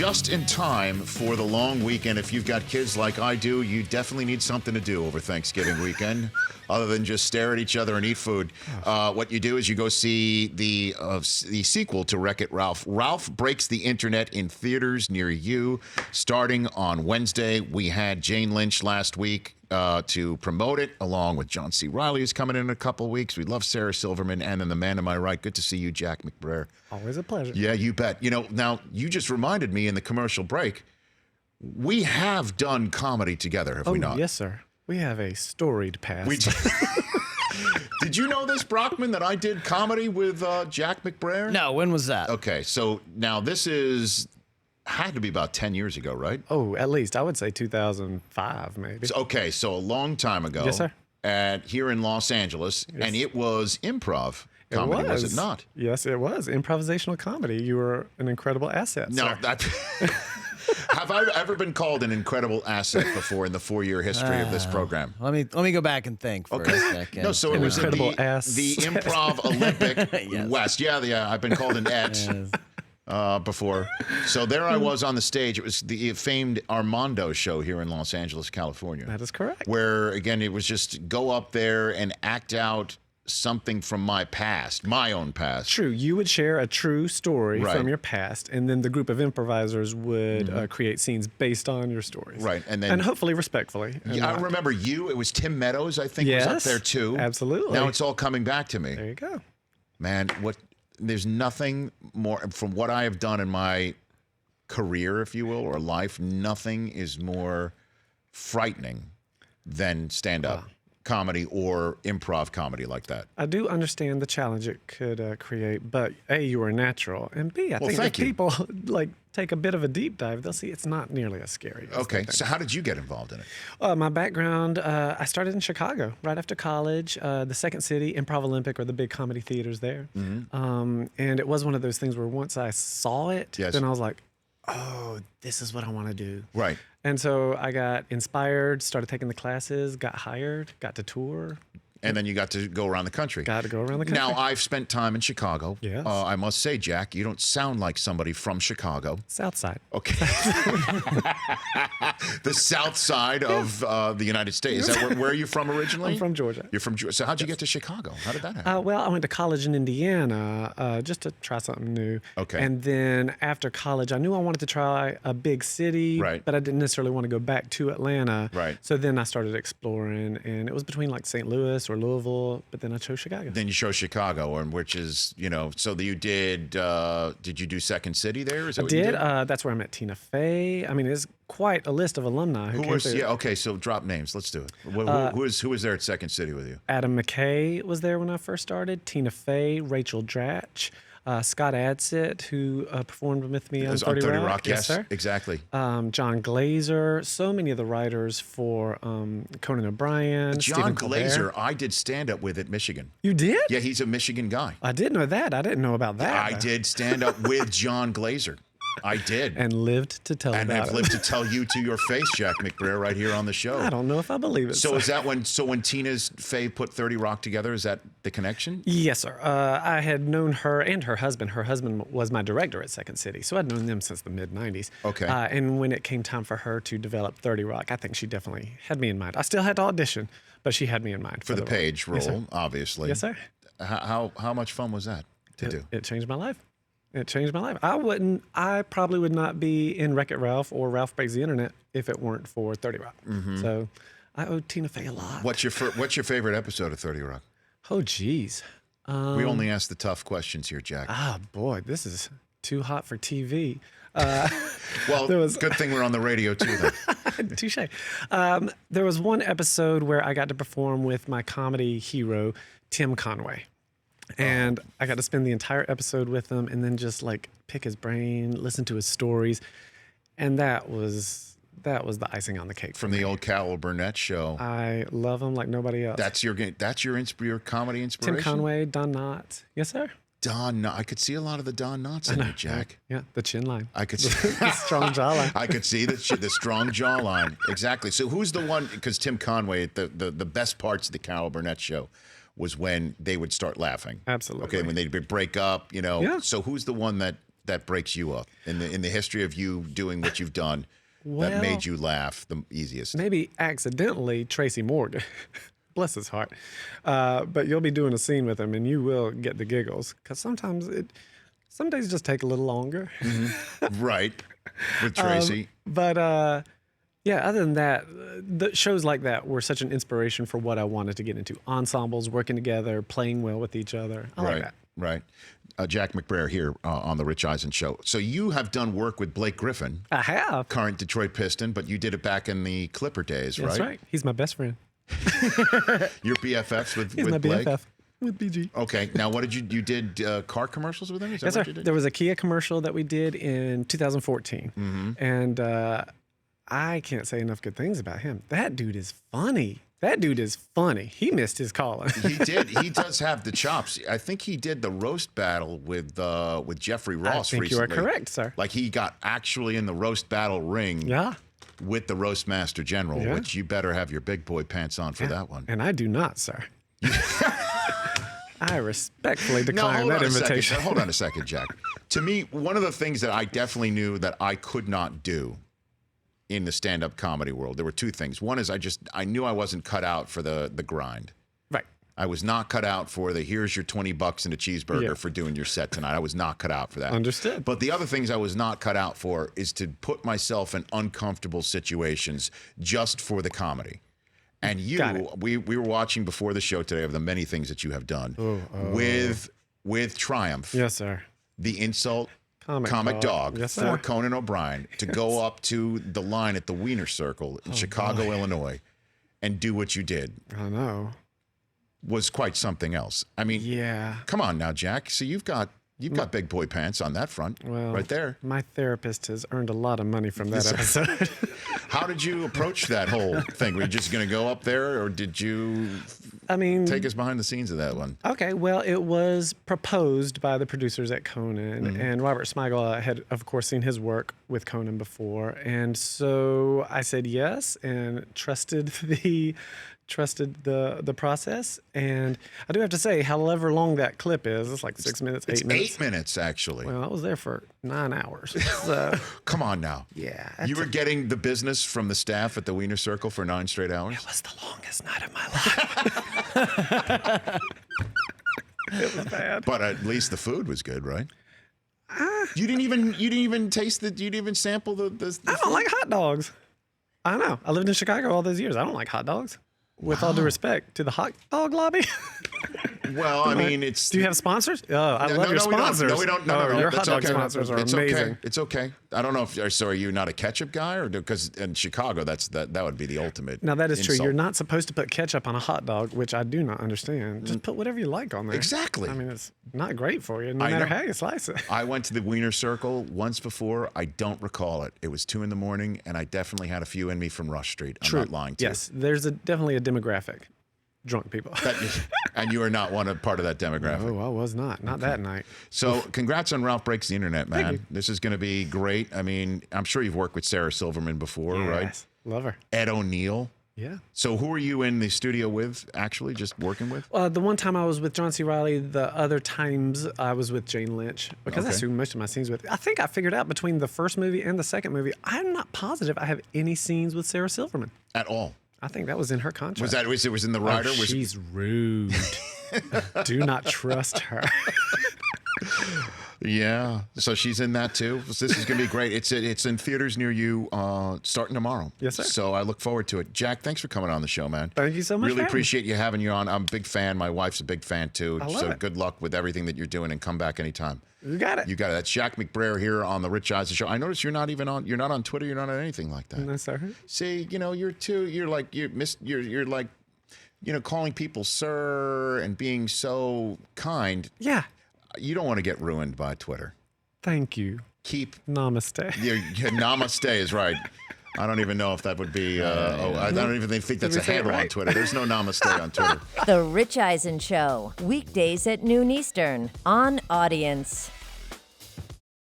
just in time for the long weekend. If you've got kids like I do, you definitely need something to do over Thanksgiving weekend other than just stare at each other and eat food. What you do is you go see the sequel to Wreck-It Ralph. Ralph Breaks the Internet in theaters near you starting on Wednesday. We had Jane Lynch last week to promote it, along with John C. Reilly, who's coming in a couple of weeks. We love Sarah Silverman, and then the man to my right. Good to see you, Jack McBrayer. Always a pleasure. Yeah, you bet. You know, now, you just reminded me in the commercial break, we have done comedy together, have we not? Yes, sir. We have a storied past. We did. Did you know this, Brockman, that I did comedy with Jack McBrayer? No, when was that? Okay, so now this had to be about 10 years ago, right? Oh, at least. I would say 2005, maybe. Okay, so a long time ago. Yes, sir. Here in Los Angeles, Yes. and it was improv comedy, was it not? Yes, it was. Improvisational comedy. You were an incredible asset, No, sir. have I ever been called an incredible asset before in the 4-year history of this program? Let me go back and think for a second. No, so it was in incredible the Improv Olympic Yes. West. Yeah, I've been called an et. Before. So there I was on the stage. It was the famed Armando show here in Los Angeles, California. That is correct. Where, again, it was just go up there and act out something from my past, my own past. True. You would share a true story Right. from your past, and then the group of improvisers would create scenes based on your stories. Right, and then hopefully respectfully. and I not- remember it was Tim Meadows, I think, was up Yes, there too. absolutely. Now it's all coming back to me. There you go. Man, there's nothing more, from what I have done in my career, if you will, or life, nothing is more frightening than stand-up comedy or improv comedy like that. I do understand the challenge it could create, but A, you are natural, and B, I think if thank you. people take a bit of a deep dive, they'll see it's not nearly as scary. as Okay, they think. so how did you get involved in it? My background, I started in Chicago right after college. The Second City, Improv Olympic, or the big comedy theaters there. And it was one of those things where once I saw it, Yes. then I was like, oh, this is what I want to do. Right. And so I got inspired, started taking the classes, got hired, got to tour, And then you got to go around the country. got to go around the country. Now, I've spent time in Chicago. Yes. I must say, Jack, you don't sound like somebody from Chicago. South Side. Okay. The south side of the United States. Is that where are you from originally? I'm from Georgia. You're from Georgia. So how'd you get to Chicago? How did that happen? Well, I went to college in Indiana just to try something new. Okay. And then after college, I knew I wanted to try a big city, Right. but I didn't necessarily want to go back to Atlanta. Right. So then I started exploring, and it was between like St. Louis or Louisville, but then I chose Chicago. Then you chose Chicago, and which is, so you did you do Second City there? Is that I what you did. did? That's where I met Tina Fey. I mean, it's quite a list of alumni who came through. Yeah, okay, so drop names. Let's do it. Who was there at Second City with you? Adam McKay was there when I first started. Tina Fey, Rachel Dratch, Scott Adsit, who performed with me on 30 Rock. Yes, sir. exactly. Jon Glaser, so many of the writers for Conan O'Brien, Jon Stephen Colbert. Glaser, I did stand-up with at Michigan. You did? Yeah, he's a Michigan guy. I did know that. I didn't know about that. I did stand-up with Jon Glaser. I did. And lived to tell And about I've it. lived to tell you to your face, Jack McBrayer, right here on the show. I don't know if I believe it. So is that when Tina's Fey put 30 Rock together, is that the connection? Yes, sir. I had known her and her husband. Her husband was my director at Second City, so I'd known them since the mid-'90s. Okay. And when it came time for her to develop 30 Rock, I think she definitely had me in mind. I still had to audition, but she had me in mind. For the role. Page role, Yes, sir. obviously. Yes, sir. How much fun was that to do? It changed my life. It changed my life. I probably would not be in Wreck-It Ralph or Ralph Breaks the Internet if it weren't for 30 Rock. So I owe Tina Fey a lot. What's your favorite episode of 30 Rock? Oh, geez. We only ask the tough questions here, Jack. Boy, this is too hot for TV. Well, good thing we're on the radio too, then. Touche. There was one episode where I got to perform with my comedy hero, Tim Conway. And I got to spend the entire episode with him and then just pick his brain, listen to his stories. And that was the icing on the cake. From the old Carol Burnett show. I love him like nobody else. That's your comedy inspiration? Tim Conway, Don Knotts. Yes, sir. I could see a lot of the Don Knotts in you, Jack. Yeah, the chin line. I could see The strong jawline. I could see the strong jawline. Exactly. So who's the one? Because Tim Conway, the best parts of the Carol Burnett show was when they would start laughing. Absolutely. Okay, when they'd break up, Yeah. So who's the one that that breaks you up in the history of you doing what you've done that Well, made you laugh the easiest? Maybe accidentally Tracy Morgan. Bless his heart. But you'll be doing a scene with him and you will get the giggles because some days just take a little longer. Right. With Tracy. Yeah, other than that, the shows like that were such an inspiration for what I wanted to get into. Ensembles, working together, playing well with each other. I like that. Right. Jack McBrayer here on the Rich Eisen Show. So you have done work with Blake Griffin, I have. current Detroit Piston, but you did it back in the Clipper days, right? That's right. He's my best friend. Your BFFs with He's my Blake? BFF with BG. Okay. Now, what did you did car commercials with him? Is that Yes, what sir. you did? There was a Kia commercial that we did in 2014. And I can't say enough good things about him. That dude is funny. He missed his calling. He did. He does have the chops. I think he did the roast battle with Jeffrey Ross I think recently. you are correct, sir. Like he got actually in the roast battle ring Yeah. with the roast master general, Yeah. which you better have your big boy pants on for that one. And I do not, sir. I respectfully decline that invitation. Hold on a second, Jack. To me, one of the things that I definitely knew that I could not do in the stand-up comedy world, there were two things. One is I knew I wasn't cut out for the grind. Right. I was not cut out for the here's your $20 and a cheeseburger Yeah. for doing your set tonight. I was not cut out for that. Understood. But the other things I was not cut out for is to put myself in uncomfortable situations just for the comedy. And Got you, it. we were watching before the show today of the many things that you have done with Triumph, Yes, sir. the insult Comic dog Yes, for sir. Conan O'Brien to go up to the line at the Wiener Circle in Chicago, Illinois, and do what you did I know. was quite something else. I mean, Yeah. come on now, Jack. So you've got big boy pants on that front, Well, right there. My therapist has earned a lot of money from that episode. How did you approach that whole thing? Were you just going to go up there, or did you I mean, take us behind the scenes of that one? okay, well, it was proposed by the producers at Conan, and Robert Smigel had, of course, seen his work with Conan before, and so I said yes and trusted the process. And I do have to say, however long that clip is, it's like 6 minutes, It's 8 minutes. 8 minutes, actually. Well, I was there for 9 hours. So, Come on now. yeah. You were getting the business from the staff at the Wiener Circle for 9 straight hours? It was the longest night of my life. It was bad. But at least the food was good, right? You didn't even taste you didn't even sample the I don't like hot dogs. I know. I lived in Chicago all those years. I don't like hot dogs. With all due respect to the hot dog lobby. Well, I mean, it's. Do you have sponsors? Oh, I love your sponsors. No, we don't. No, Your hot that's dog okay. sponsors are It's amazing. okay. It's okay. I don't know if. So, are you not a ketchup guy, or because in Chicago, that would be the ultimate. Now that is true. insult. You're not supposed to put ketchup on a hot dog, which I do not understand. Just put whatever you like on there. Exactly. I mean, it's not great for you, no I matter know. how you slice it. I went to the Wiener Circle once before. I don't recall it. It was 2 a.m, and I definitely had a few in me from Rush Street. I'm not lying to Yes, there's definitely a demographic. Drunk people. you. And you are not part of that demographic. Oh, I was not. Not that night. So, congrats on Ralph Breaks the Internet, man. you. This is going to be great. I mean, I'm sure you've worked with Sarah Silverman before, right? Yes. Love her. Ed O'Neill. Yeah. So, who are you in the studio with, actually, just working with? The one time I was with John C. Reilly, the other times I was with Jane Lynch because that's Okay. who most of my scenes with. I think I figured out between the first movie and the second movie, I'm not positive I have any scenes with Sarah Silverman. At all. I think that was in her contract. Was it was in the Oh, rider? she's rude. Do not trust her. Yeah. So she's in that too. This is going to be great. It's in theaters near you starting tomorrow. Yes, sir. So I look forward to it. Jack, thanks for coming on the show, man. Thank you so much. Really for having me. appreciate you having you on. I'm a big fan. My wife's a big fan too. I love So it. good luck with everything that you're doing, and come back anytime. You got it. You got it. That's Jack McBrayer here on the Rich Eisen Show. I noticed you're not on Twitter. You're not on anything like that. No, sir. See, you're like calling people sir and being so kind. Yeah. You don't want to get ruined by Twitter. Thank you. Keep Namaste. your namaste is right. I don't even know if that would be. I don't even think that's Did a we say it handle on right? Twitter. There's no namaste on Twitter. The Rich Eisen Show, weekdays at noon Eastern on Audience.